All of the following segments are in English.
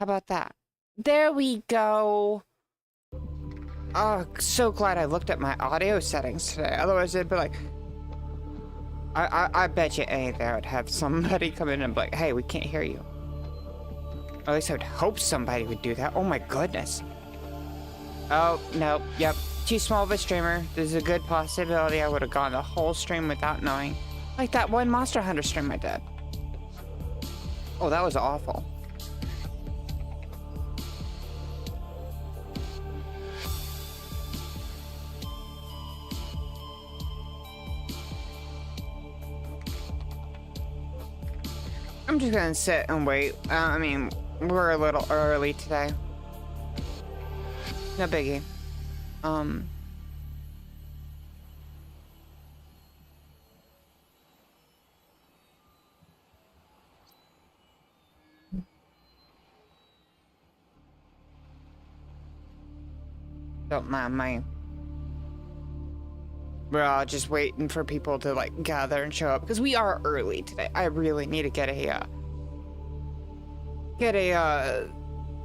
How about that? There we go. Oh, so glad I looked at my audio settings today. Otherwise, it'd be like, I bet you A, they would have somebody come in and be like, hey, we can't hear you. Or at least I would hope somebody would do that. Oh my goodness. Oh, no, yep. Too small of a streamer. There's a good possibility I would have gone the whole stream without knowing. Like that one Monster Hunter stream I did. Oh, that was awful. I'm just gonna sit and wait. I mean, we're a little early today. No biggie. Don't mind me. We're all just waiting for people to like gather and show up because we are early today. I really need to get a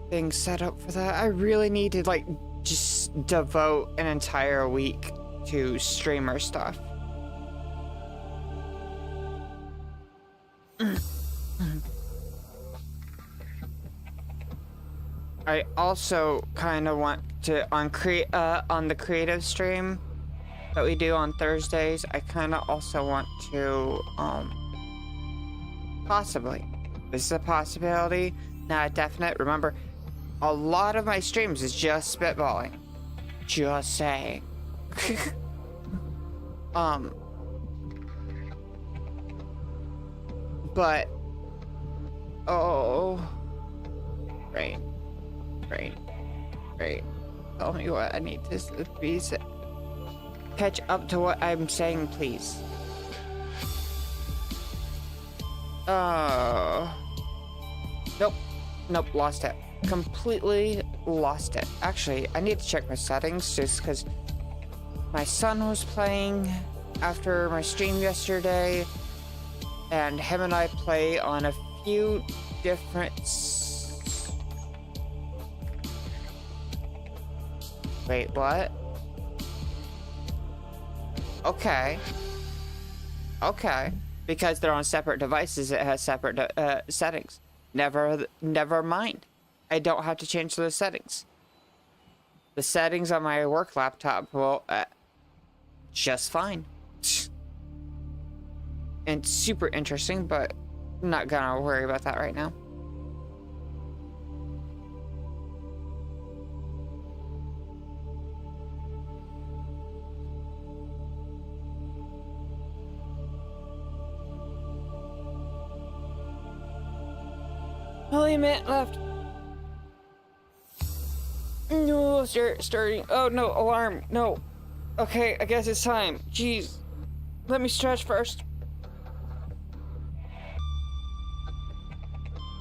thing set up for that. I really need to like just devote an entire week to streamer stuff. I also kind of want to on the creative stream that we do on Thursdays. I kind of also want to possibly, this is a possibility, not a definite. Remember, a lot of my streams is just spitballing. Just saying. But oh, rain. Tell me what I need to be. Catch up to what I'm saying, please. Nope, lost it. Completely lost it. Actually, I need to check my settings just because my son was playing after my stream yesterday, and him and I play on a few different... Wait, what? Okay. Because they're on separate devices, it has separate settings. Never mind. I don't have to change those settings. The settings on my work laptop will just fine. And super interesting, but I'm not gonna worry about that right now. Only a minute left. No, starting. Oh no, alarm. No. Okay, I guess it's time. Jeez. Let me stretch first.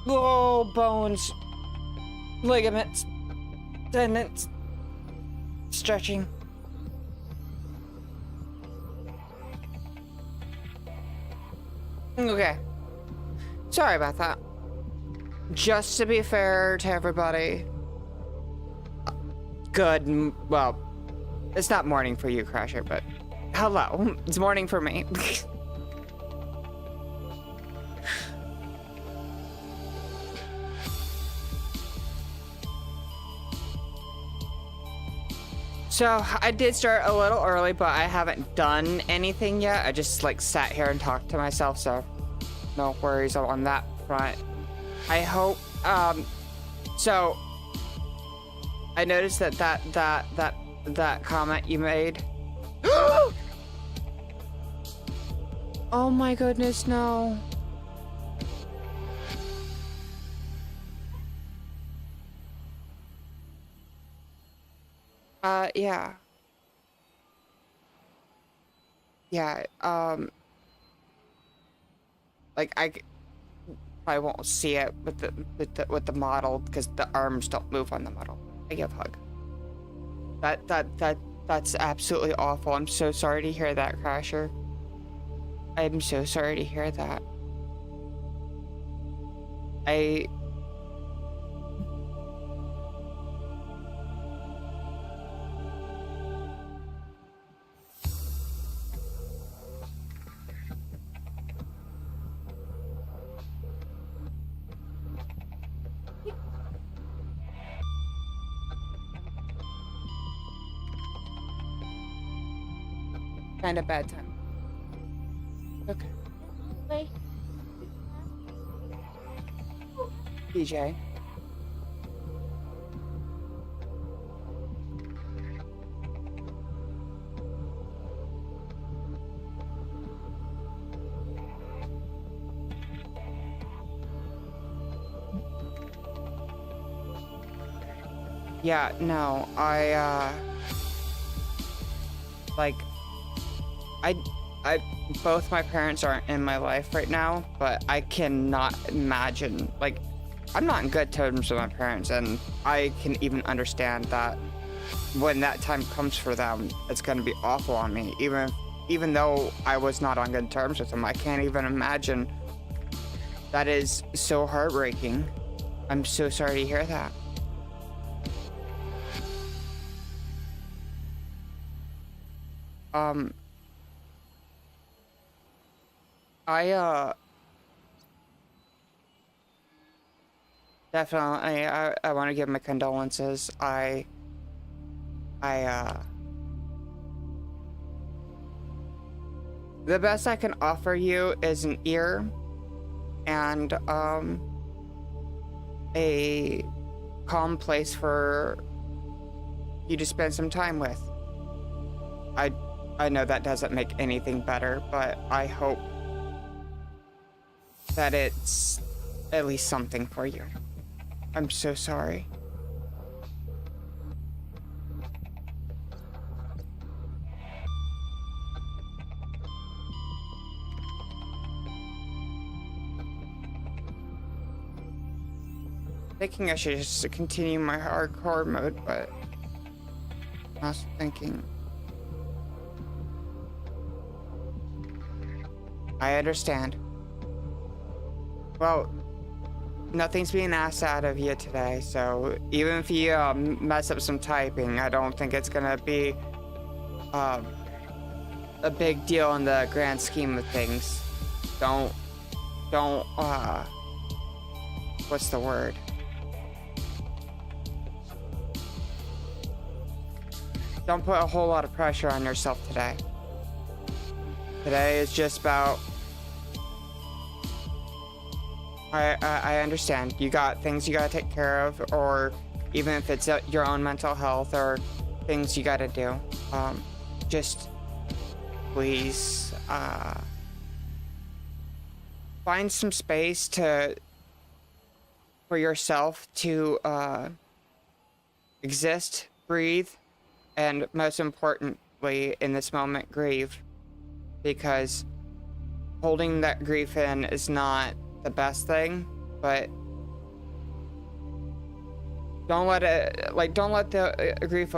Oh, bones. Ligaments. Tendons. Stretching. Okay. Sorry about that. Just to be fair to everybody. Good, well, it's not morning for you, Crasher, but hello, it's morning for me. So, I did start a little early, but I haven't done anything yet. I just, like, sat here and talked to myself, so no worries on that front. I hope, so I noticed that comment you made. Oh my goodness, no. Yeah. Yeah, like I won't see it with the model because the arms don't move on the model. I give a hug. That's absolutely awful. I'm so sorry to hear that, Crasher. I'm so sorry to hear that. kind of bad time. Okay. Wait. DJ. Yeah, no, like, I, both my parents aren't in my life right now, but I cannot imagine, like, I'm not in good terms with my parents, and I can even understand that when that time comes for them, it's gonna be awful on me, even though I was not on good terms with them. I can't even imagine. That is so heartbreaking. I'm so sorry to hear that. Definitely, I want to give my condolences. The best I can offer you is an ear and, a calm place for you to spend some time with. I know that doesn't make anything better, but I hope that it's at least something for you. I'm so sorry. Thinking I should just continue my hardcore mode, but I was thinking, I understand. Well, nothing's being asked out of you today, so even if you mess up some typing, I don't think it's gonna be a big deal in the grand scheme of things. Don't what's the word? Don't put a whole lot of pressure on yourself today. Today is just about, I understand. You got things you gotta take care of, or even if it's your own mental health or things you gotta do. Just please find some space for yourself to exist, breathe, and most importantly in this moment, grieve. Because holding that grief in is not the best thing, but don't let the grief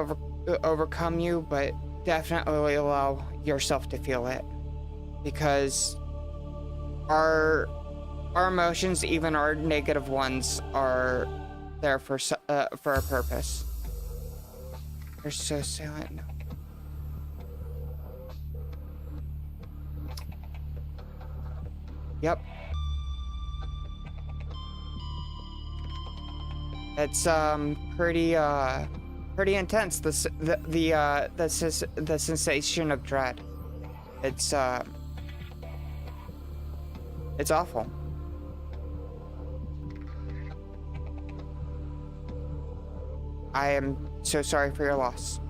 overcome you, but definitely allow yourself to feel it, because our emotions, even our negative ones, are there for a purpose. You're so silent now. Yep. It's pretty intense. The sensation of dread. It's awful. I am so sorry for your loss.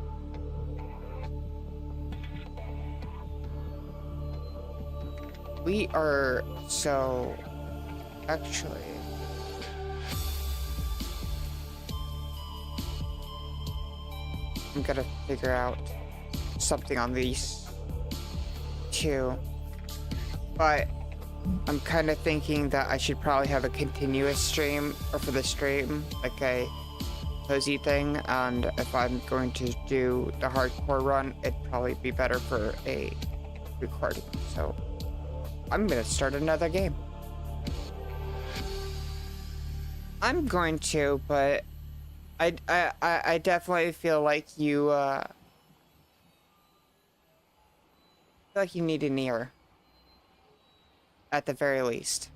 We are so... Actually... I'm gonna figure out something on these two. But I'm kind of thinking that I should probably have a continuous stream, or for the stream, like a cozy thing, and if I'm going to do the hardcore run, it'd probably be better for a recording. So I'm gonna start another game. I'm going to, but I definitely feel like you need an ear, at the very least.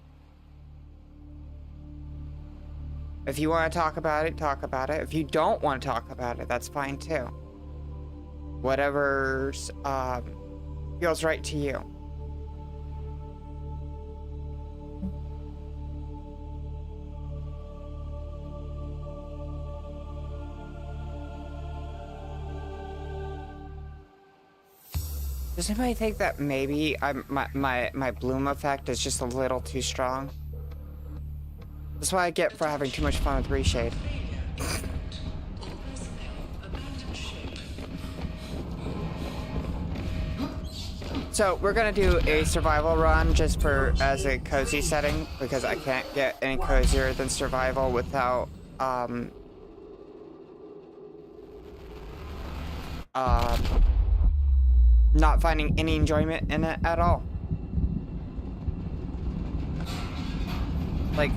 If you want to talk about it, talk about it. If you don't want to talk about it, that's fine too. Whatever's feels right to you. Does anybody think that maybe my bloom effect is just a little too strong? That's what I get for having too much fun with Reshade. So we're gonna do a survival run just for as a cozy setting because I can't get any cozier than survival without not finding any enjoyment in it at all. Like,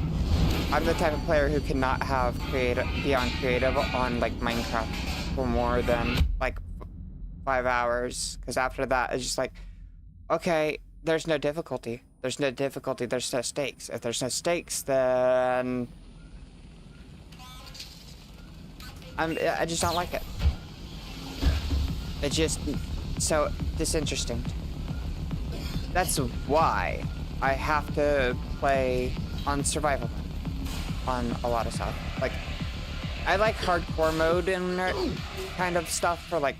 I'm the type of player who cannot have beyond creative on like Minecraft for more than like 5 hours, because after that it's just like, okay, there's no difficulty. There's no difficulty. There's no stakes. If there's no stakes, then I just don't like it. It's just so disinteresting. That's why I have to play on survival on a lot of stuff. Like, I like hardcore mode and kind of stuff for like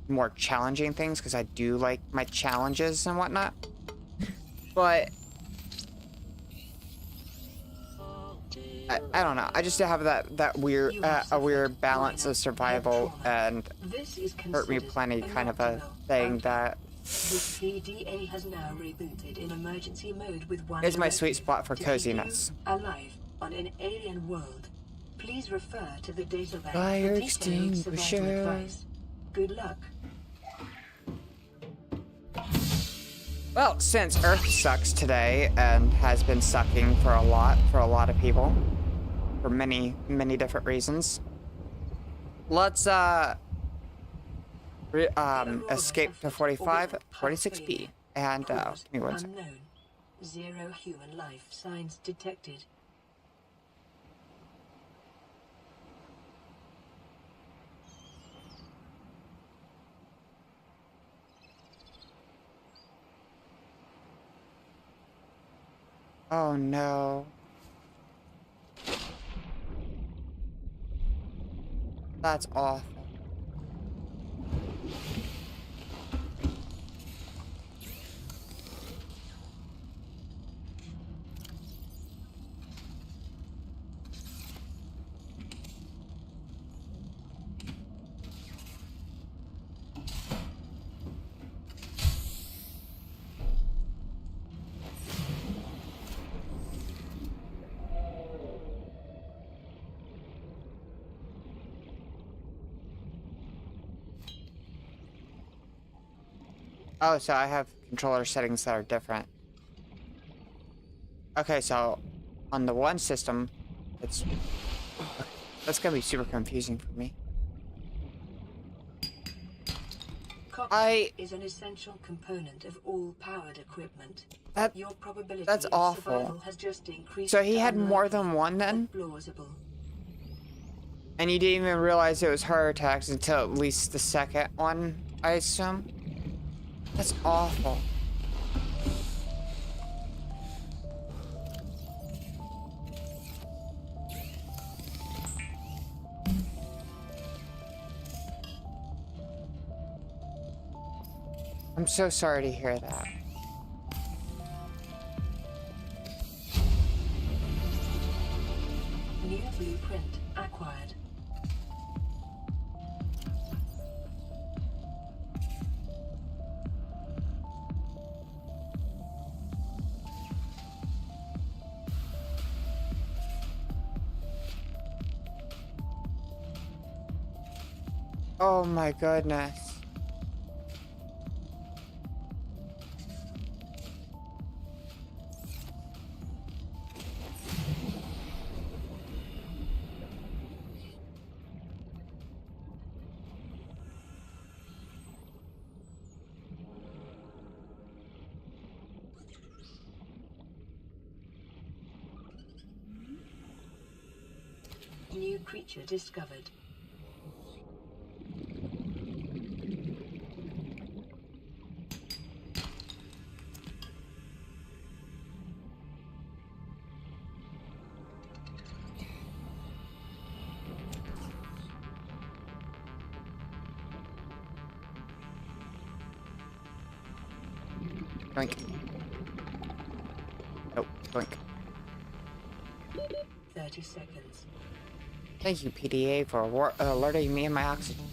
more challenging things because I do like my challenges and whatnot. But I don't know. I just have that weird a weird balance of survival and hurt me plenty kind of a thing that The PDA has now rebooted in emergency mode with one. is my sweet spot for coziness. Alive on an alien world. Please refer to the data bank Fire for detailed survival extinguisher. advice. Good luck. Well, since Earth sucks today and has been sucking for a lot of people, for many different reasons, let's escape to 46B and give me one second. Unknown. Zero human life signs detected. Oh no. That's awful. Oh, so I have controller settings that are different. Okay, so on the one system, that's gonna be super confusing for me. Copper is an essential component of all powered equipment. Your probability that's of awful. survival has just increased. So he had more than one then? Plausible. And you didn't even realize it was heart attacks until at least the second one, I assume? That's awful. I'm so sorry to hear that. New blueprint acquired. Oh my goodness. New creature discovered. Doink. Nope. Doink. 30 seconds. Thank you, PDA, for alerting me and my oxygen.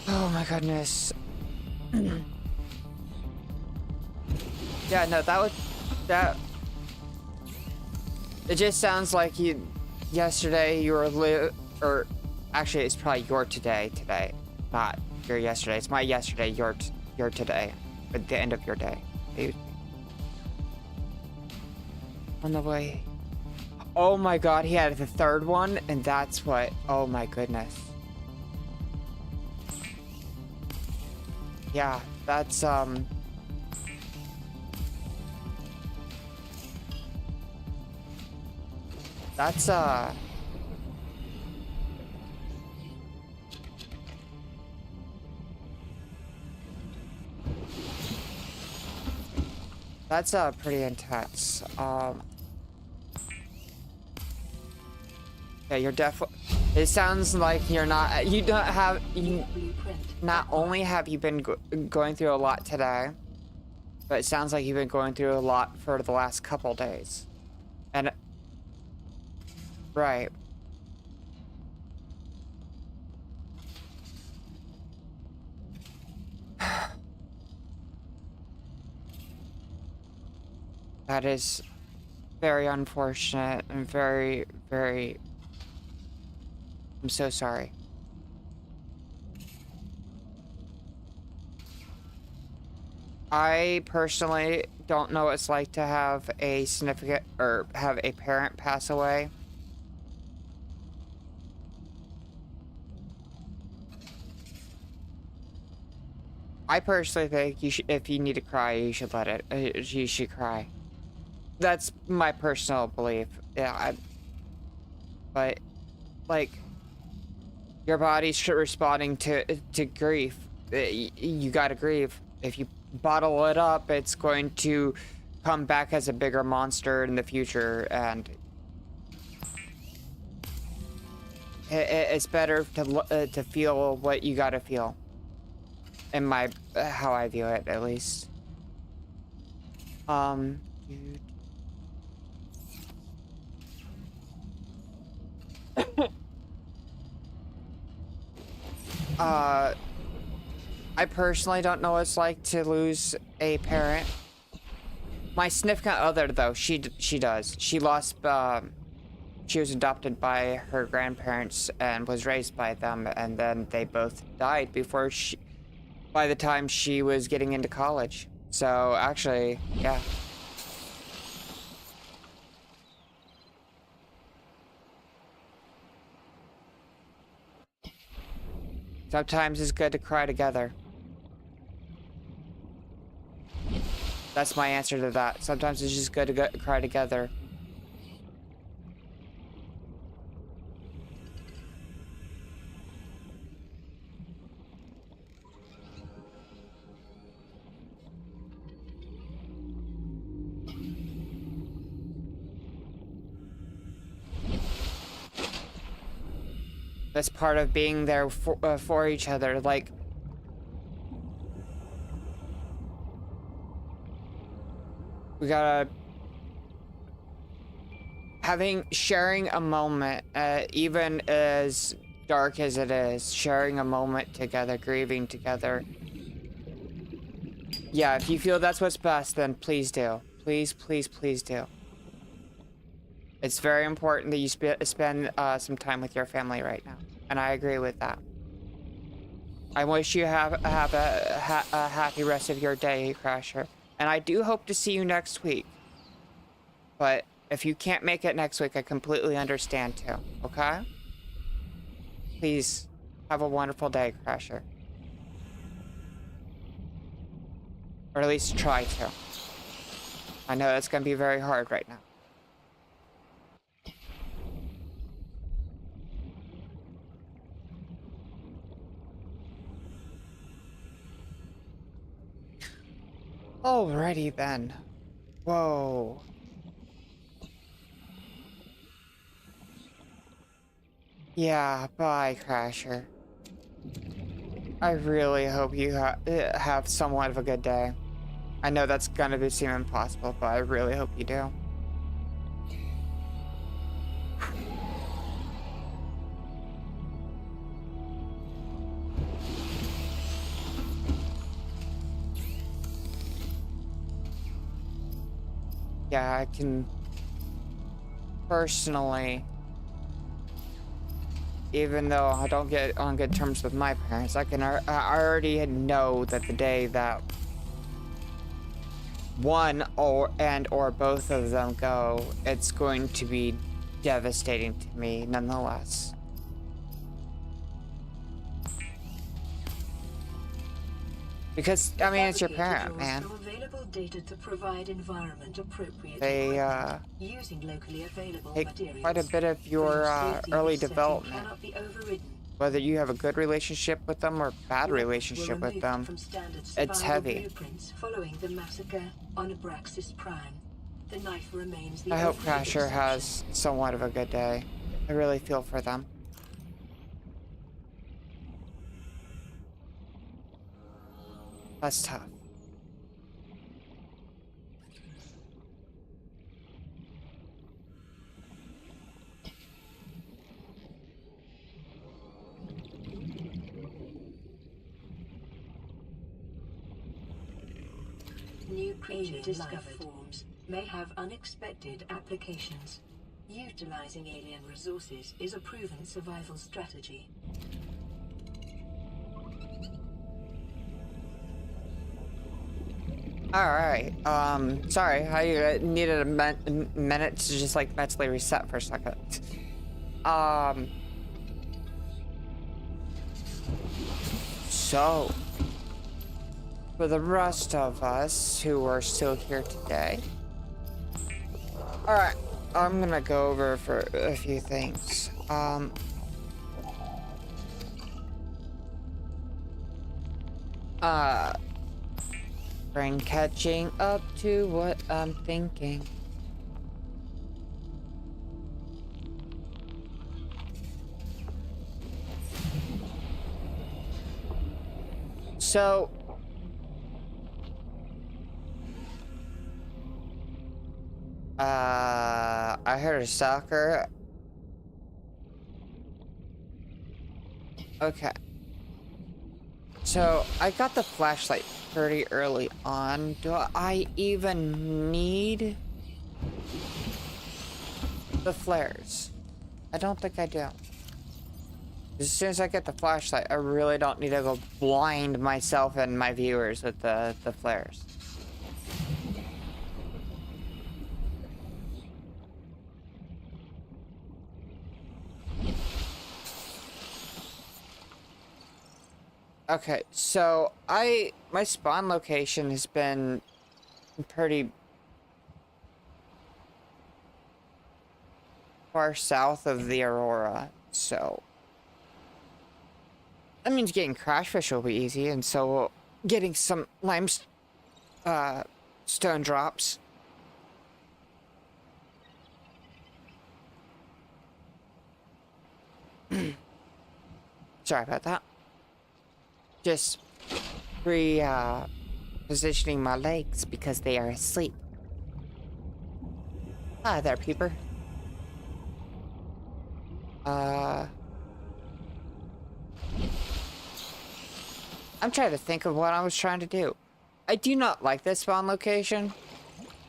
Oh my goodness. Yeah, no, that. It just sounds like yesterday you were or actually it's probably your today, not your yesterday. It's my yesterday, your today, at the end of your day. On the way. Oh my god, he had the third one, and that's what. Oh my goodness. Yeah, that's that's pretty intense. Yeah, you're definitely. It sounds like you don't have. Not only have you been going through a lot today, but it sounds like you've been going through a lot for the last couple days. And right. That is very unfortunate and very, very. I'm so sorry. I personally don't know what it's like to have a significant or have a parent pass away. I personally think you should, if you need to cry, you should let it. You should cry. That's my personal belief. Yeah, but like your body's responding to grief. You gotta grieve. If you bottle it up, it's going to come back as a bigger monster in the future, and it's better to feel what you gotta feel. In my how I view it, at least. I personally don't know what it's like to lose a parent. My significant other, though, she does. She lost, she was adopted by her grandparents and was raised by them, and then they both died by the time she was getting into college. So, actually, yeah. Sometimes it's good to cry together. That's my answer to that. Sometimes it's just good to cry together. That's part of being there for each other. Like, we gotta sharing a moment, even as dark as it is, sharing a moment together, grieving together. Yeah, if you feel that's what's best, then please do. Please, please, please do. It's very important that you spend some time with your family right now, and I agree with that. I wish you have a happy rest of your day, Crasher, and I do hope to see you next week. But if you can't make it next week, I completely understand too. Okay? Please have a wonderful day, Crasher. Or at least try to. I know that's gonna be very hard right now. Alrighty then. Whoa. Yeah, bye, Crasher. I really hope you have somewhat of a good day. I know that's gonna seem impossible, but I really hope you do. Yeah, I can personally, even though I don't get on good terms with my parents, I already know that the day that one or both of them go, it's going to be devastating to me nonetheless. Because, I mean, it's your parent, man. Data to provide environment appropriate They using locally available take materials. quite a bit of your early development. Cannot be overridden. Whether you have a good relationship with them or bad relationship with them, it's heavy. Following the massacre on Abraxas Prime, the knife remains the I hope Crasher has somewhat of a good day. I really feel for them. That's tough. New creature discovered forms may have unexpected applications. Utilizing alien resources is a proven survival strategy. Alright, sorry, I needed a minute to just, like, mentally reset for a second. So, for the rest of us who are still here today, alright, I'm gonna go over for a few things. Brain catching up to what I'm thinking. So, I heard a stalker. Okay. So, I got the flashlight pretty early on. Do I even need the flares? I don't think I do. As soon as I get the flashlight, I really don't need to go blind myself and my viewers with the flares. Okay, so my spawn location has been pretty far south of the Aurora, so that means getting Crashfish will be easy, and so getting some stone drops. Sorry about that. Just positioning my legs because they are asleep. Hi there, peeper. I'm trying to think of what I was trying to do. I do not like this spawn location.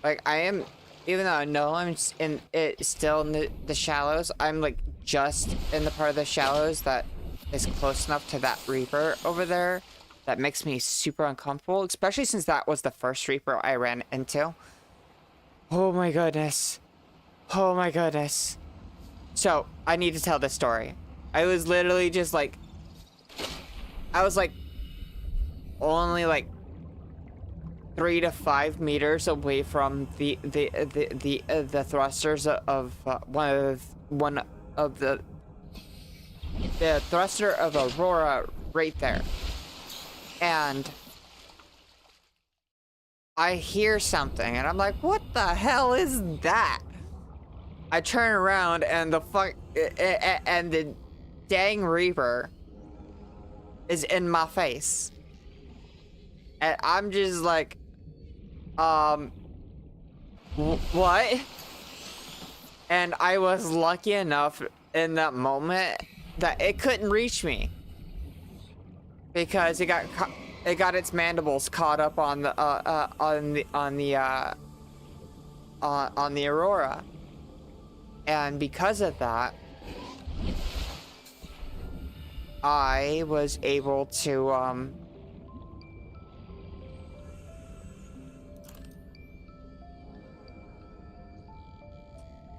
Like, even though I know I'm still in the shallows, I'm like just in the part of the shallows that is close enough to that Reaper over there that makes me super uncomfortable, especially since that was the first Reaper I ran into. Oh my goodness. Oh my goodness. So, I need to tell this story. I was literally just like, only like 3 to 5 meters away from the thrusters of one of the thruster of Aurora right there, and I hear something and I'm like, what the hell is that? I turn around and the dang Reaper is in my face. And I'm just like, what? And I was lucky enough in that moment that it couldn't reach me. Because it got its mandibles caught up on the Aurora. And because of that, I was able to,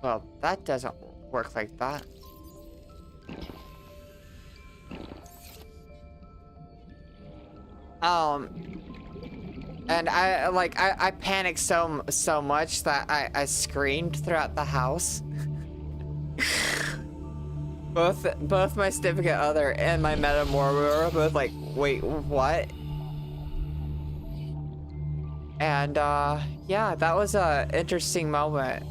well, that doesn't work like that. And I panicked so much that I screamed throughout the house. Both my significant other and my metamor were both like, wait, what? And yeah, that was a interesting moment.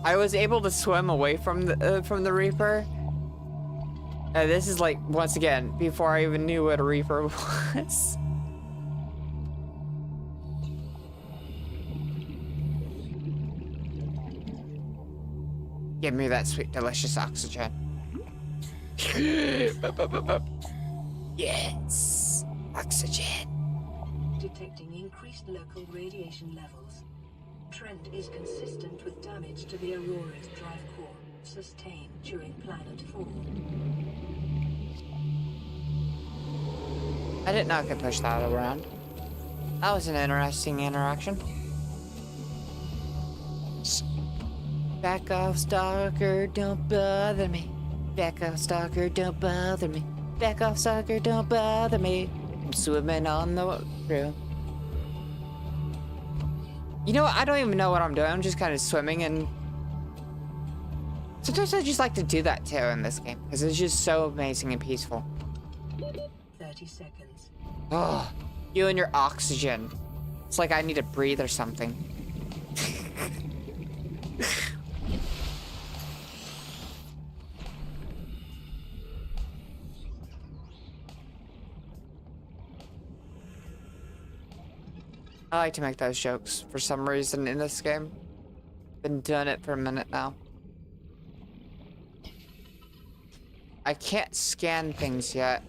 I was able to swim away from the Reaper. And this is like, once again, before I even knew what a Reaper was. Give me that sweet, delicious oxygen. Yes, oxygen. Detecting increased local radiation levels. Trend is consistent with damage to the Aurora's drive core sustained during planet fall. I did not get pushed that around. That was an interesting interaction. Back off, stalker, don't bother me. Back off, stalker, don't bother me. Back off, stalker, don't bother me. I'm swimming on the room. You know what? I don't even know what I'm doing. I'm just kind of swimming, and sometimes I just like to do that too in this game because it's just so amazing and peaceful. 30 seconds. Oh, you and your oxygen. It's like I need to breathe or something. I like to make those jokes for some reason in this game. Been doing it for a minute now. I can't scan things yet.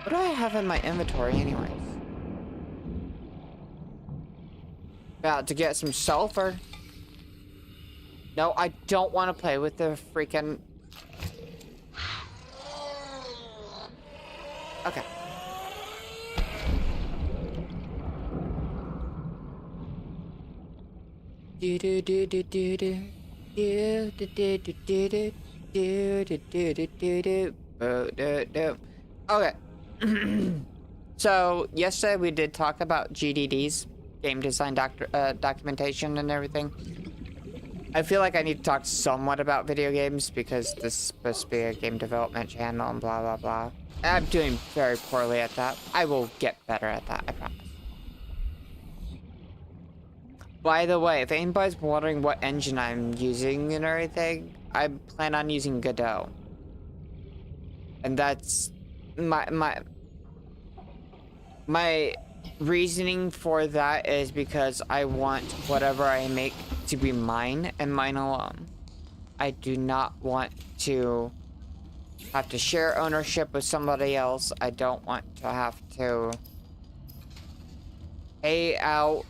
What do I have in my inventory anyways? About to get some sulfur. No, I don't want to play with the freaking... Okay. Do do do do do do do do do do do do do do do do do. Okay. So yesterday we did talk about GDDs, game design documentation and everything. I feel like I need to talk somewhat about video games because this is supposed to be a game development channel and blah blah blah. I'm doing very poorly at that. I will get better at that, I promise. By the way, if anybody's wondering what engine I'm using and everything, I plan on using Godot. And that's my reasoning for that is because I want whatever I make to be mine and mine alone. I do not want to have to share ownership with somebody else. I don't want to have to pay out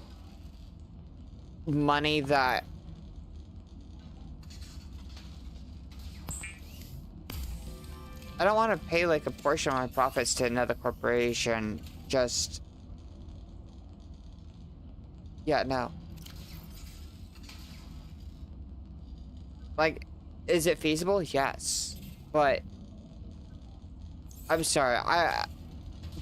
money that I don't want to pay like a portion of my profits to another corporation. Just yeah, no. Like, is it feasible? Yes, but I'm sorry.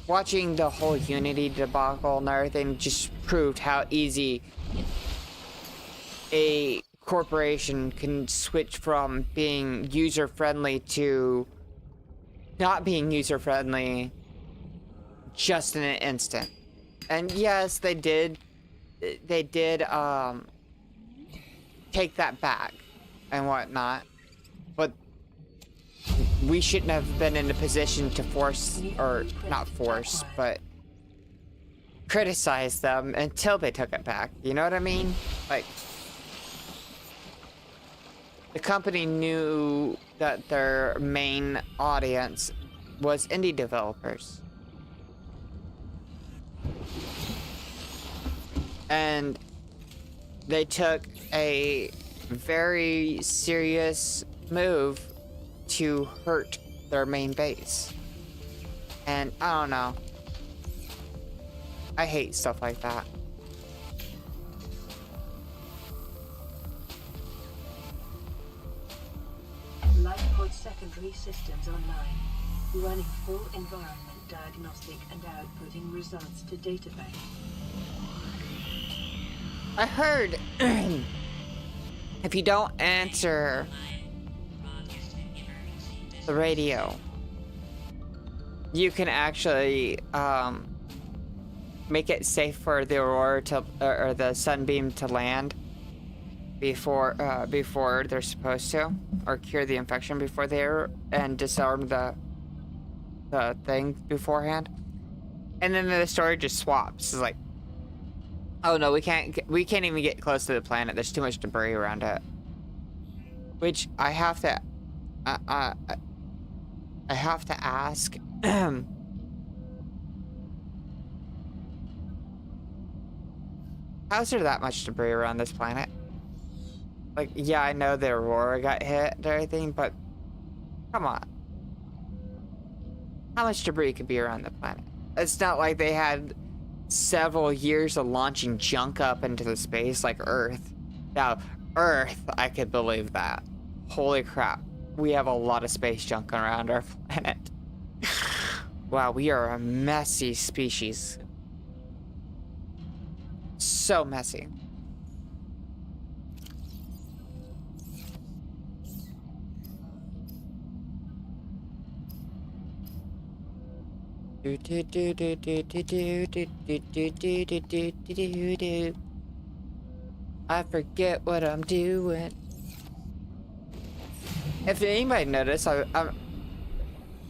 Watching the whole Unity debacle and everything just proved how easy a corporation can switch from being user-friendly to not being user-friendly just in an instant. And yes, they did take that back and whatnot, but we shouldn't have been in a position to force, or not force, but criticize them until they took it back. You know what I mean? Like, the company knew that their main audience was indie developers. And they took a very serious move to hurt their main base. And I don't know. I hate stuff like that. LifePod secondary systems online. Running full environment diagnostic and outputting results to database. I heard if you don't answer the radio, you can actually make it safe for the Aurora to or the Sunbeam to land before they're supposed to, or cure the infection before they're and disarm the thing beforehand. And then the story just swaps. It's like, oh no, we can't even get close to the planet. There's too much debris around it. Which I have to ask. How's there that much debris around this planet? Like, yeah, I know the Aurora got hit and everything, but come on. How much debris could be around the planet? It's not like they had several years of launching junk up into the space like Earth. Now, Earth, I could believe that. Holy crap. We have a lot of space junk around our planet. Wow, we are a messy species. So messy. I forget what I'm doing. If anybody noticed, I'm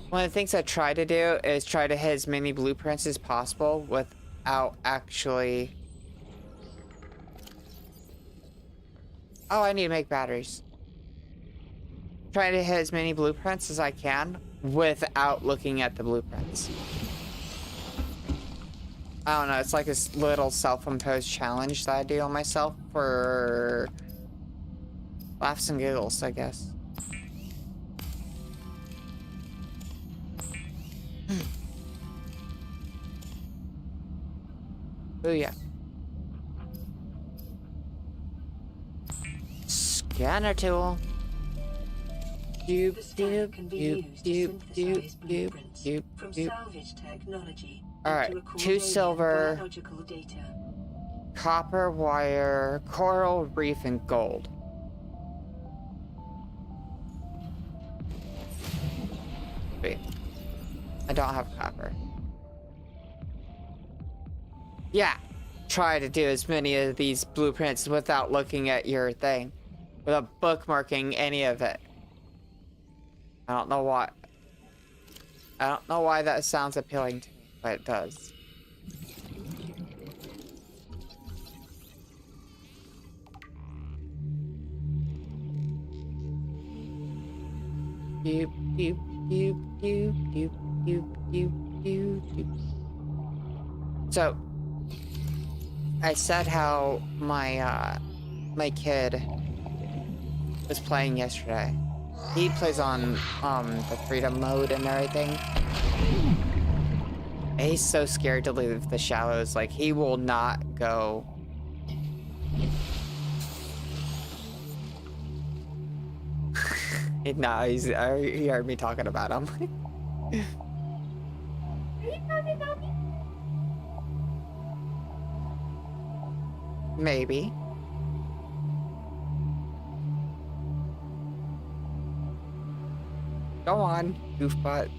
one of the things I try to do is try to hit as many blueprints as possible without actually. Oh, I need to make batteries. Try to hit as many blueprints as I can without looking at the blueprints. I don't know, it's like this little self-imposed challenge that I do on myself for laughs and giggles, I guess. Oh yeah. Scanner tool. The scanner can be used to synthesize blueprints from salvage technology. Alright, 2 silver, biological data. copper wire, coral reef, and gold. Wait, I don't have copper. Yeah, try to do as many of these blueprints without looking at your thing, without bookmarking any of it. I don't know why. I don't know why that sounds appealing to me, but it does. Doop, doop, doop, doop, doop, doop, doop, doop, doop. So, I said how my my kid was playing yesterday. He plays on the freedom mode and everything. And he's so scared to leave the shallows, like he will not go. No, he heard me talking about him. Are you talking about me? Maybe. Go on, goofbutt.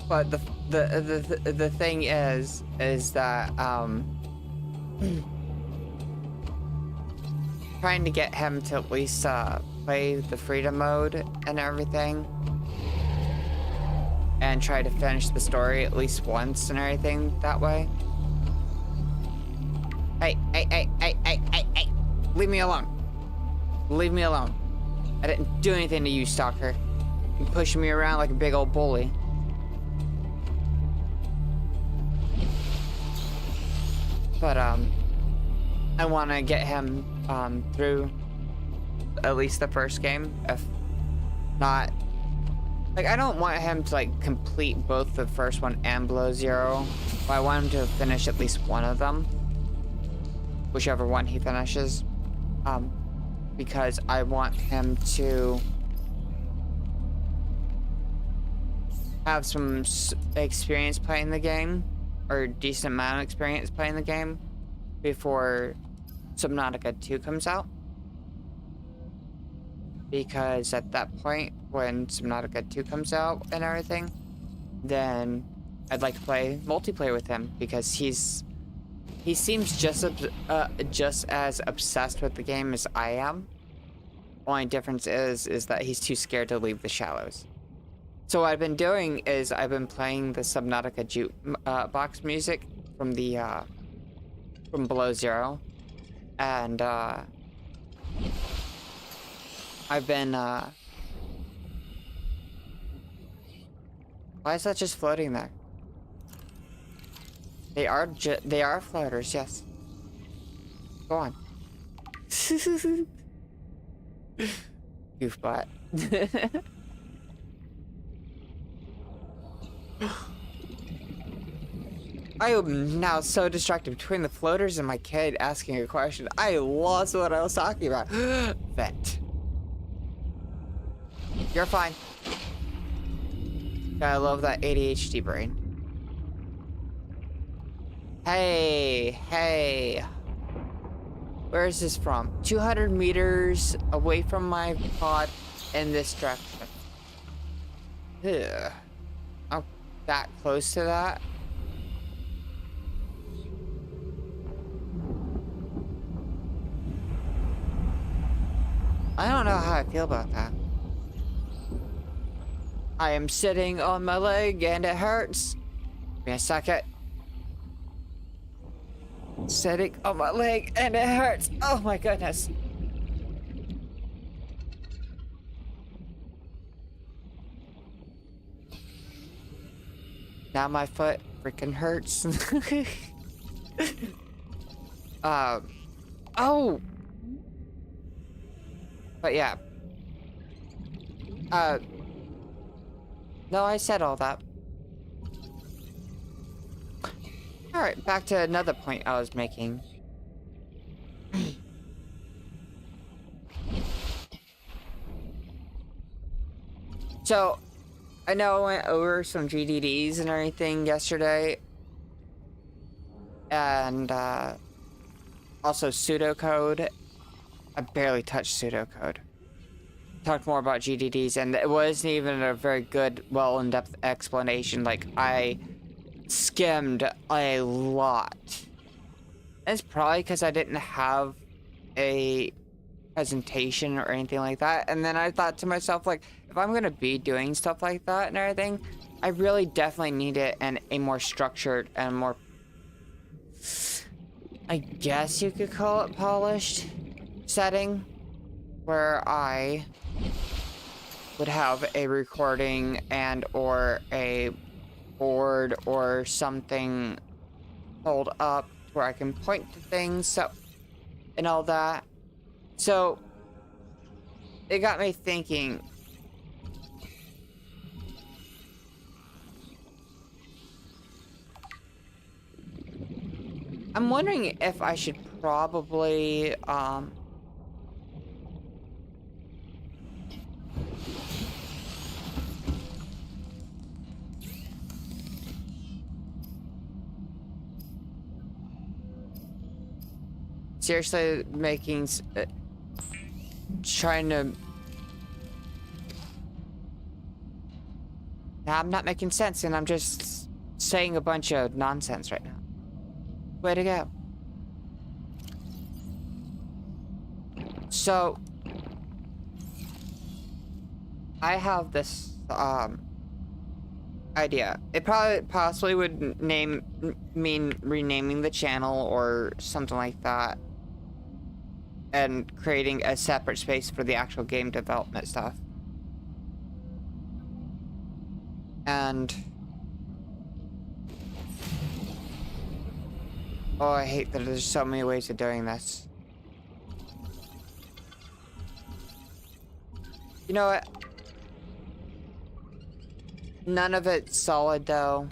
But the thing is that Trying to get him to at least play the freedom mode and everything. And try to finish the story at least once and everything that way. Hey. Leave me alone. Leave me alone. I didn't do anything to you, Stalker. You're pushing me around like a big old bully. But, I want to get him, through at least the first game. If not, like, I don't want him to, like, complete both the first one and Below Zero. But I want him to finish at least one of them. Whichever one he finishes. Because I want him to have some experience playing the game, or a decent amount of experience playing the game before Subnautica 2 comes out. Because at that point, when Subnautica 2 comes out and everything, then I'd like to play multiplayer with him, because he seems just as obsessed with the game as I am. Only difference is that he's too scared to leave the shallows. So what I've been doing is I've been playing the Subnautica box music from the from Below Zero, and I've been why is that just floating there? They are floaters, yes. Go on. Goofbot. I am now so distracted between the floaters and my kid asking a question. I lost what I was talking about. Vent. You're fine. I love that ADHD brain. Hey. Where is this from? 200 meters away from my pod in this direction. Ugh. I'm that close to that. I don't know how I feel about that. I am sitting on my leg and it hurts. Give me a second. Sitting on my leg and it hurts. Oh my goodness. Now my foot freaking hurts. Oh. But yeah. No, I said all that. Alright, back to another point I was making. So, I know I went over some GDDs and everything yesterday. And, also pseudocode. I barely touched pseudocode. Talked more about GDDs, and it wasn't even a very good, well, in-depth explanation. Like, I skimmed a lot. And it's probably because I didn't have a presentation or anything like that. And then I thought to myself, like, if I'm gonna be doing stuff like that and everything, I really definitely need it in a more structured and more, I guess you could call it polished setting, where I would have a recording and or a board or something pulled up where I can point to things and all that. So it got me thinking, I'm wondering if I should probably seriously making trying to I'm not making sense, and I'm just saying a bunch of nonsense right now. Way to go. So I have this idea. It possibly would mean renaming the channel or something like that, and creating a separate space for the actual game development stuff. And oh, I hate that there's so many ways of doing this. You know what? None of it's solid though.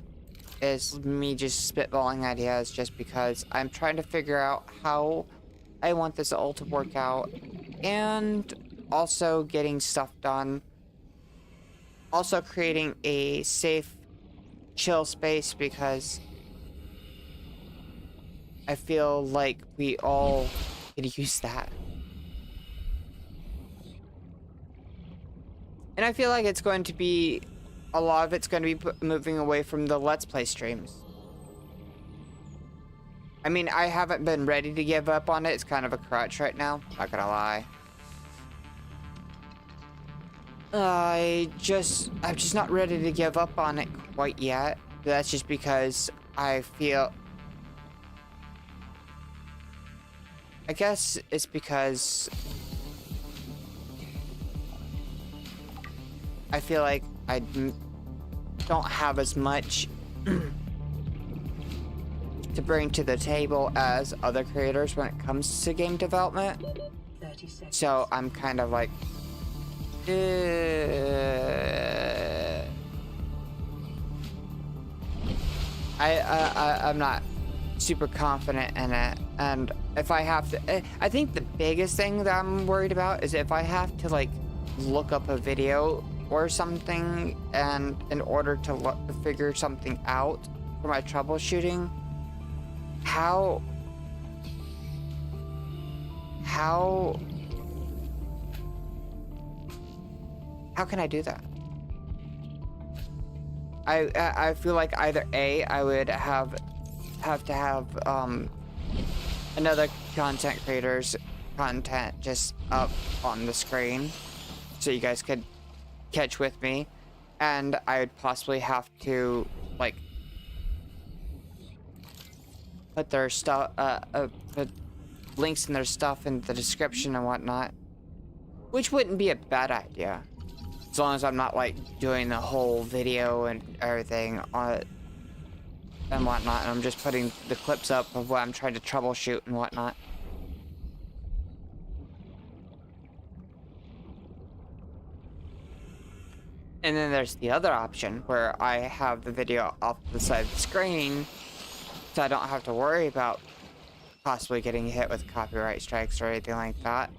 Is me just spitballing ideas just because I'm trying to figure out how I want this all to work out, and also getting stuff done. Also creating a safe, chill space, because I feel like we all could use that. And I feel like it's going to be, a lot of it's going to be moving away from the Let's Play streams. I mean, I haven't been ready to give up on it. It's kind of a crutch right now, not gonna lie. I'm just not ready to give up on it quite yet. That's just because I feel... I guess it's because I feel like I don't have as much to bring to the table as other creators when it comes to game development. 30 seconds. So I'm kind of like, I'm not super confident in it. And if I have to, I think the biggest thing that I'm worried about is if I have to like look up a video or something, and in order to figure something out for my troubleshooting, how can I do that? I feel like either A, I would have to have another content creator's content just up on the screen so you guys could catch with me, and I would possibly have to like put their stuff put links in their stuff in the description and whatnot, which wouldn't be a bad idea, as long as I'm not like doing the whole video and everything on it and whatnot, and I'm just putting the clips up of what I'm trying to troubleshoot and whatnot. And then there's the other option where I have the video off the side of the screen, so I don't have to worry about possibly getting hit with copyright strikes or anything like that.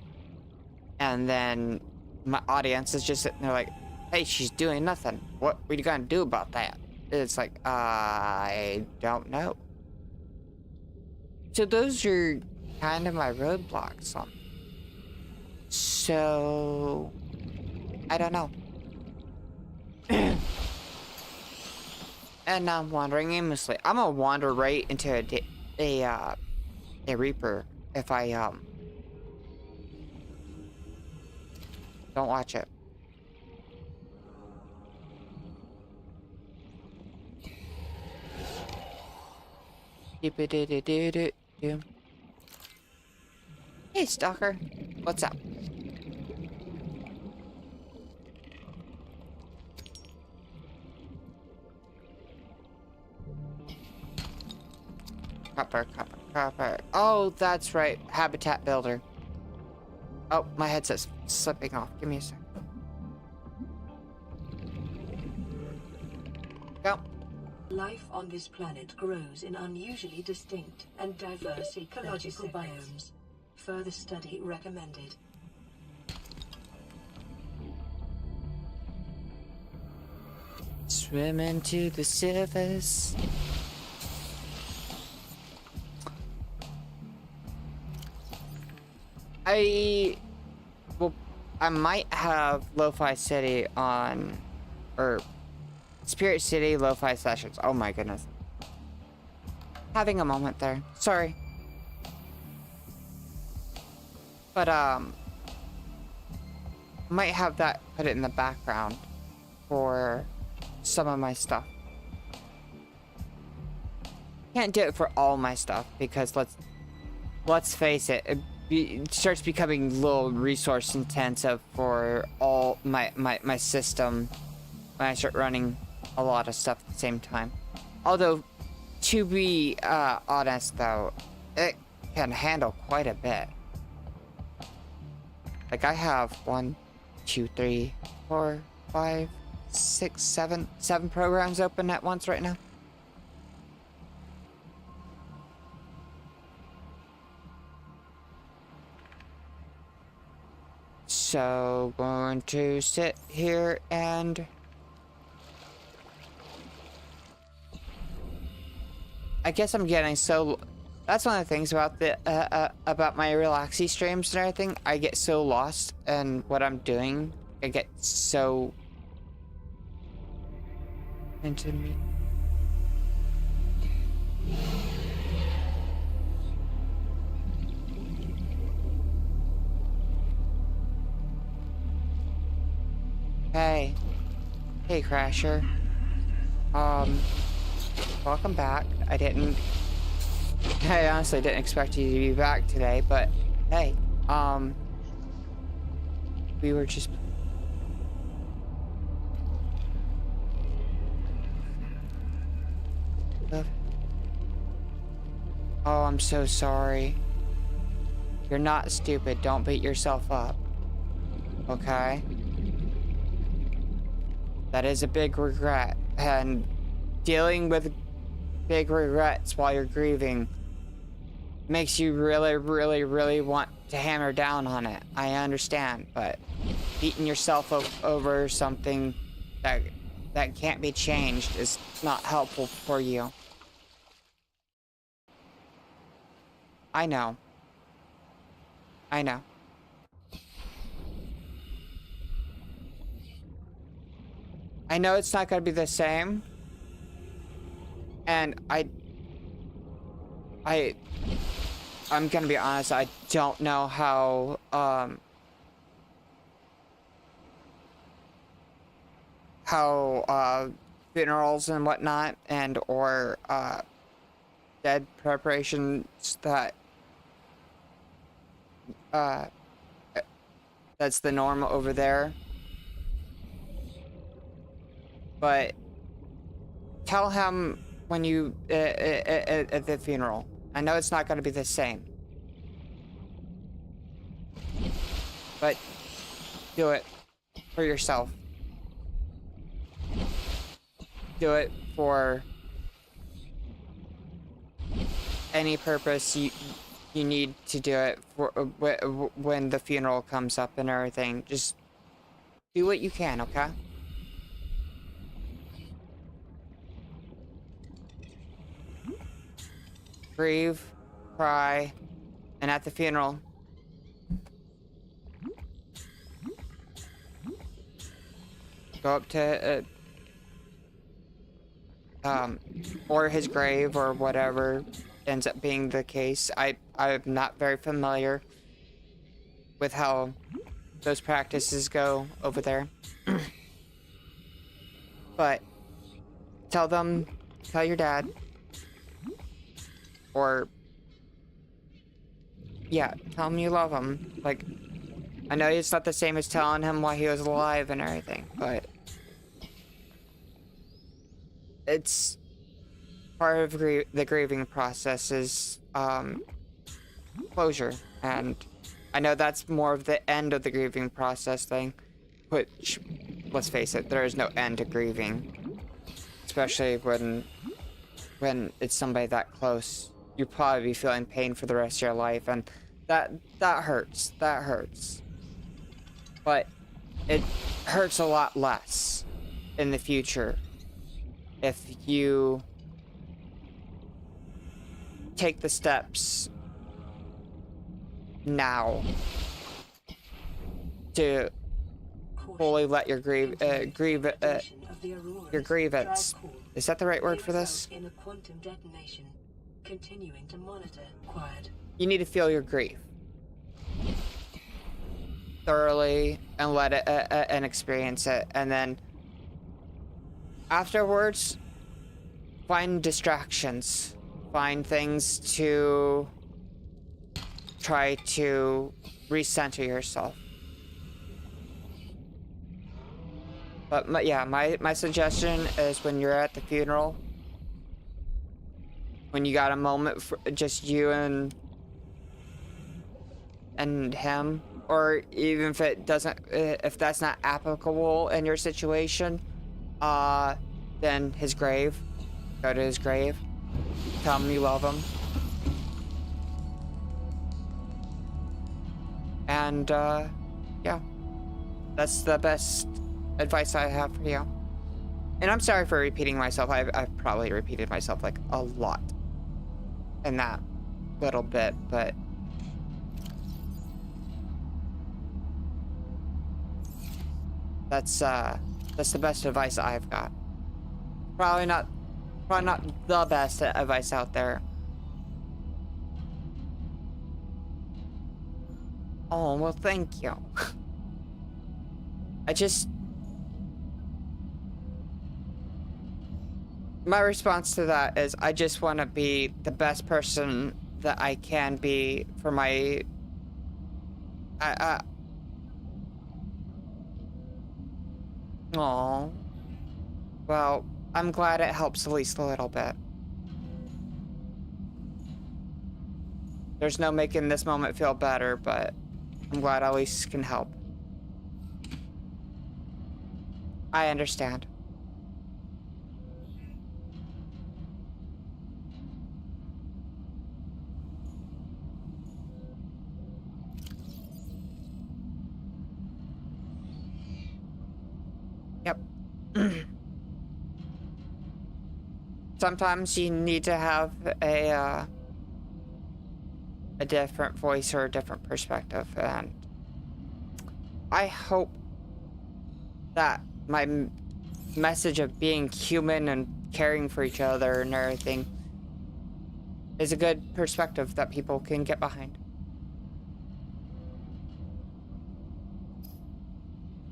And then my audience is just sitting there like, hey, she's doing nothing. What are you gonna do about that? It's like, I don't know. So those are kind of my roadblocks on. So I don't know. And now I'm wandering aimlessly. I'm gonna wander right into a Reaper if I don't watch it. Hey, stalker, what's up? Copper. Oh, that's right. Habitat builder. Oh, my headset's slipping off. Give me a sec. Go. Life on this planet grows in unusually distinct and diverse ecological biomes. Further study recommended. Swimming to the surface. I might have Lo-Fi City on, or Spirit City Lo-Fi Sessions. Oh my goodness. Having a moment there. Sorry. But, might have that put it in the background for some of my stuff. Can't do it for all my stuff because let's face it, it starts becoming a little resource intensive for all my system when I start running a lot of stuff at the same time. Although, to be honest though, it can handle quite a bit. Like I have 1, 2, 3, 4, 5, 6, 7 programs open at once right now. So going to sit here and I guess I'm getting so. That's one of the things about the about my Relaxy streams and everything. I get so lost in what I'm doing. I get so into me. Hey, hey, Crasher. Welcome back. I honestly didn't expect you to be back today, but hey, we were just. Oh, I'm so sorry. You're not stupid. Don't beat yourself up. Okay? That is a big regret, and dealing with big regrets while you're grieving makes you really, really, really want to hammer down on it. I understand, but beating yourself over something that can't be changed is not helpful for you. I know. I know. I know it's not going to be the same. And I'm going to be honest, I don't know how funerals and whatnot and or dead preparations that that's the norm over there. But tell him when you at the funeral. I know it's not going to be the same, but do it for yourself. Do it for any purpose you need to do it for when the funeral comes up and everything. Just do what you can, okay? Grieve, cry, and at the funeral, go up to or his grave or whatever ends up being the case. I'm not very familiar with how those practices go over there. But tell your dad, or yeah, tell him you love him. Like, I know it's not the same as telling him while he was alive and everything, but it's part of the grieving process is closure, and I know that's more of the end of the grieving process thing, which, let's face it, there is no end to grieving, especially when it's somebody that close. You'll probably be feeling pain for the rest of your life, and that hurts. That hurts. But it hurts a lot less in the future if you take the steps now to fully let your your grievance. Is that the right word for this? In a quantum detonation. Continuing to monitor. Quiet. You need to feel your grief. thoroughly and let it and experience it, and then afterwards find distractions, find things to try to recenter yourself. But my suggestion is when you're at the funeral, when you got a moment for just you and him, or even if it doesn't, if that's not applicable in your situation, then his grave, go to his grave, tell him you love him, and yeah, that's the best advice I have for you. And I'm sorry for repeating myself. I've probably repeated myself like a lot in that little bit, but that's the best advice I've got. Probably not the best advice out there. Oh, well, thank you. My response to that is I just want to be the best person that I can be for my... Aw. Well, I'm glad it helps at least a little bit. There's no making this moment feel better, but I'm glad I at least can help. I understand. Yep. Sometimes you need to have a different voice or a different perspective, and I hope that my message of being human and caring for each other and everything is a good perspective that people can get behind.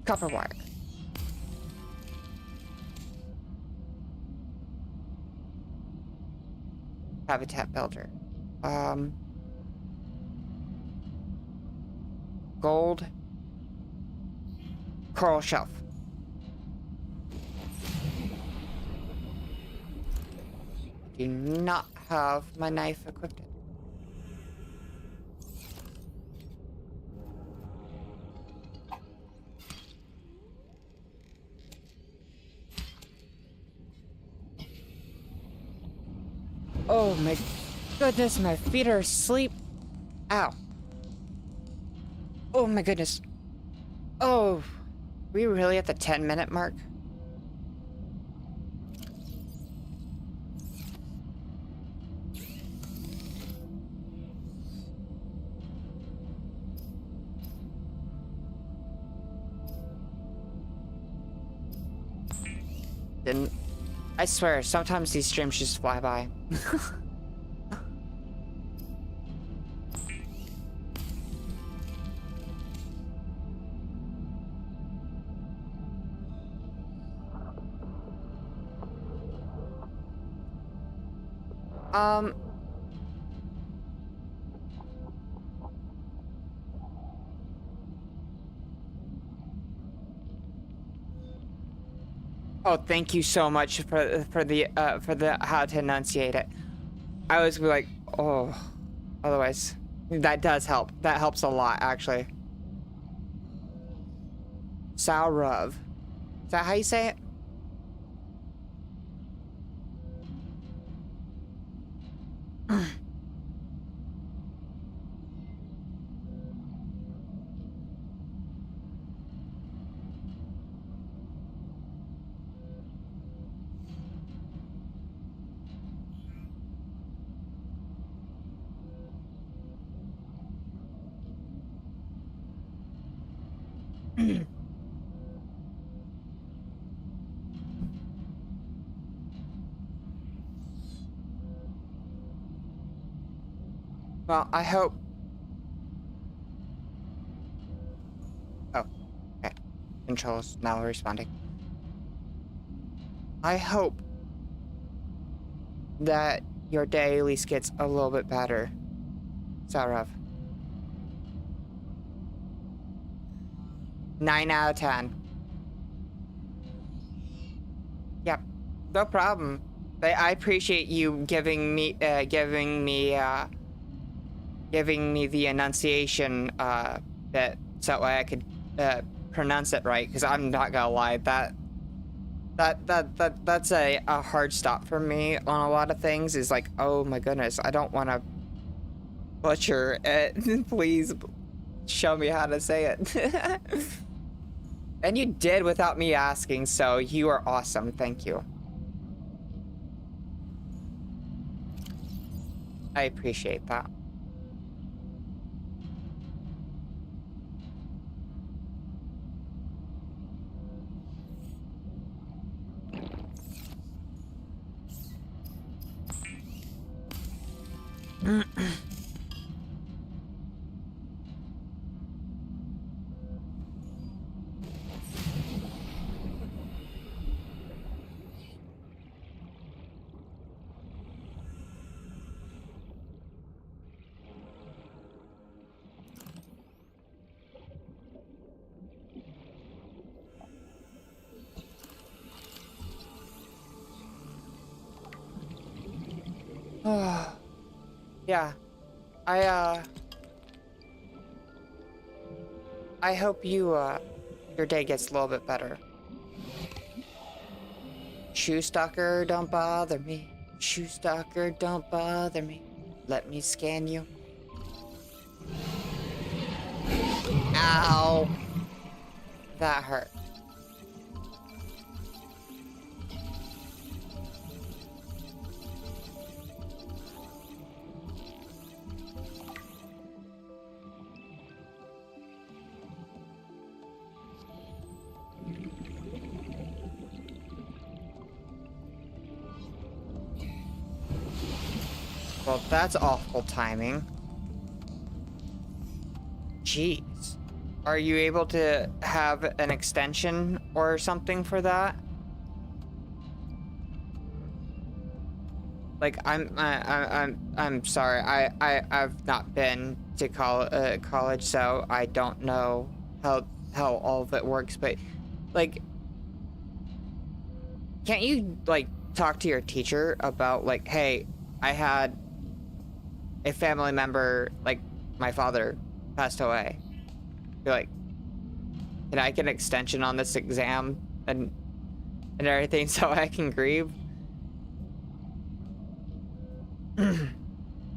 Copper wire. Habitat builder. Gold. Coral shelf. Do not have my knife equipped. Oh my goodness, my feet are asleep. Ow. Oh my goodness. Oh, we really at the 10-minute mark? Didn't. I swear, sometimes these streams just fly by. Oh, thank you so much for the how to enunciate it. I was like, oh, otherwise, that does help. That helps a lot, actually. Saurav. Is that how you say it? Well, I hope controls now responding. I hope that your day at least gets a little bit better, Sarov. 9 out of 10. Yep, no problem. I appreciate you giving me the enunciation bit so I could pronounce it right. Because I'm not gonna lie, that's a hard stop for me on a lot of things. Is like, oh my goodness, I don't want to butcher it. Please show me how to say it. And you did without me asking, so you are awesome. Thank you. I appreciate that. Yeah, I hope your day gets a little bit better. Shoe stalker, don't bother me. Shoe stalker, don't bother me. Let me scan you. Ow. That hurt. Well, that's awful timing. Jeez. Are you able to have an extension or something for that? Like, I'm sorry. I've not been to college, so I don't know how all of it works. But, like, can't you like talk to your teacher about like, hey, I had a family member, like my father, passed away. Be like, can I get an extension on this exam and everything so I can grieve?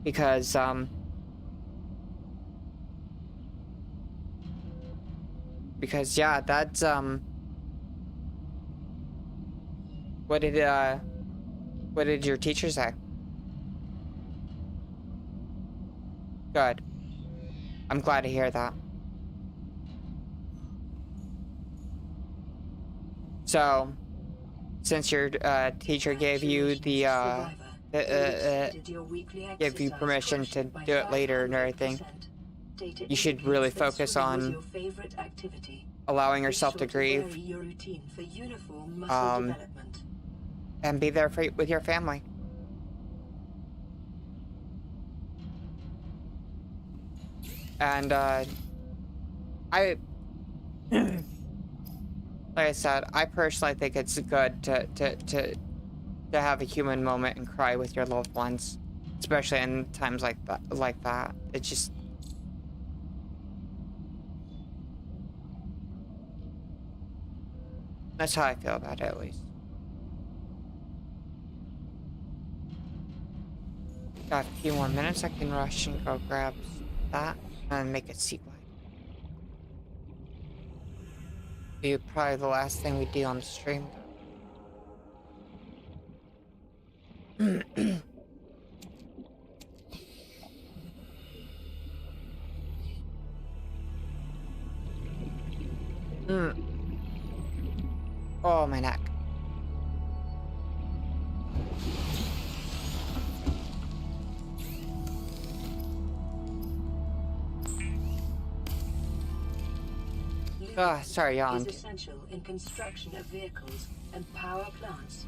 Because yeah, that's what did your teacher say? Good. I'm glad to hear that. So, since your teacher gave you the give you permission to do it later and everything, you should really focus on allowing yourself to grieve, and be there with your family. And like I said, I personally think it's good to have a human moment and cry with your loved ones, especially in times like that. It's just, that's how I feel about it, at least. Got a few more minutes. I can rush and go grab that and make a sequence. Be probably the last thing we do on the stream. Oh, my neck. Ah, sorry, is yawned. essential in construction of vehicles and power plants.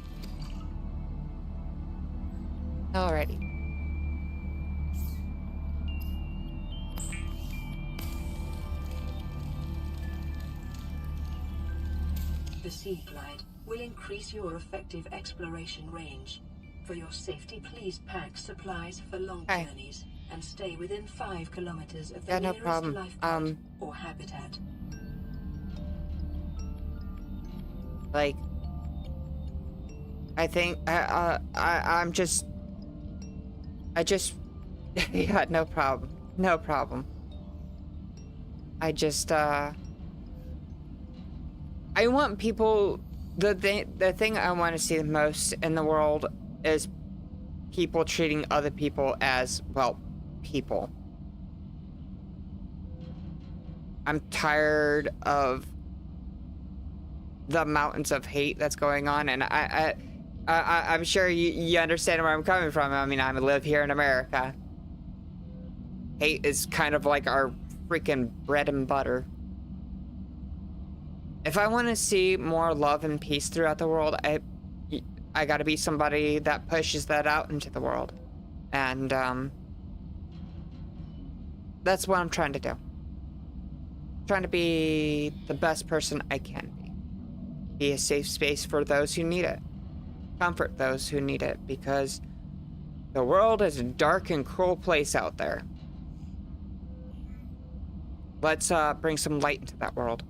Alrighty. The Sea Glide will increase your effective exploration range. For your safety, please pack supplies for long Hi. journeys and stay within 5 kilometers of the Yeah, no nearest problem. lifeboat or habitat. Like, I think I'm just, yeah, no problem, no problem. I just, I want people. The thing I want to see the most in the world is people treating other people as, well, people. I'm tired of the mountains of hate that's going on, and I'm sure you understand where I'm coming from. I mean, I live here in America. Hate is kind of like our freaking bread and butter. If I want to see more love and peace throughout the world, I gotta be somebody that pushes that out into the world. And, that's what I'm trying to do. Trying to be the best person I can be. Be a safe space for those who need it. Comfort those who need it, because the world is a dark and cruel place out there. Let's bring some light into that world.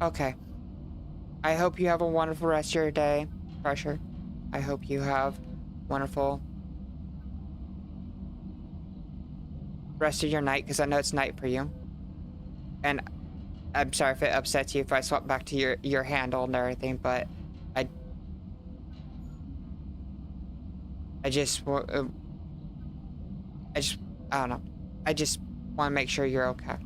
Okay. I hope you have a wonderful rest of your day, Crusher. I hope you have wonderful rest of your night, because I know it's night for you. And I'm sorry if it upsets you if I swap back to your handle and everything, but I just I don't know. I just want to make sure you're okay.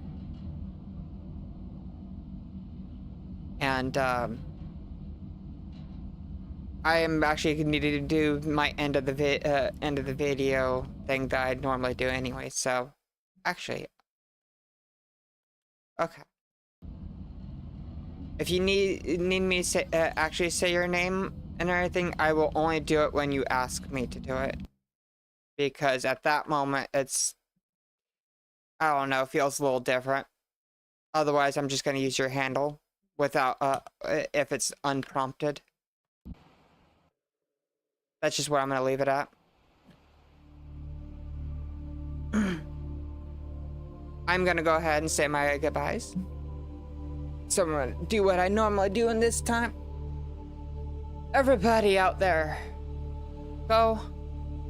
And I am actually needing to do my end of the video thing that I normally do anyway. So, actually, okay. If you need me to say, actually say your name and everything, I will only do it when you ask me to do it. Because at that moment, it's, I don't know, it feels a little different. Otherwise, I'm just going to use your handle without, if it's unprompted. That's just where I'm going to leave it at. I'm going to go ahead and say my goodbyes. So I'm going to do what I normally do in this time. Everybody out there, go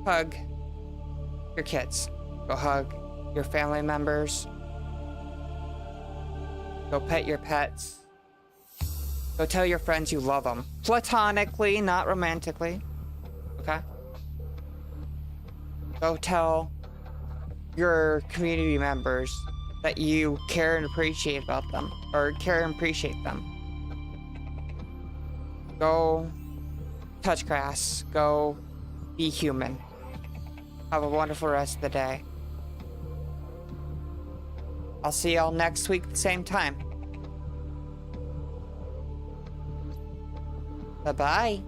hug your kids. Go hug your family members. Go pet your pets. Go tell your friends you love them. Platonically, not romantically. Okay? Go tell your community members that you care and appreciate about them. Or care and appreciate them. Go touch grass. Go be human. Have a wonderful rest of the day. I'll see y'all next week at the same time. Bye-bye.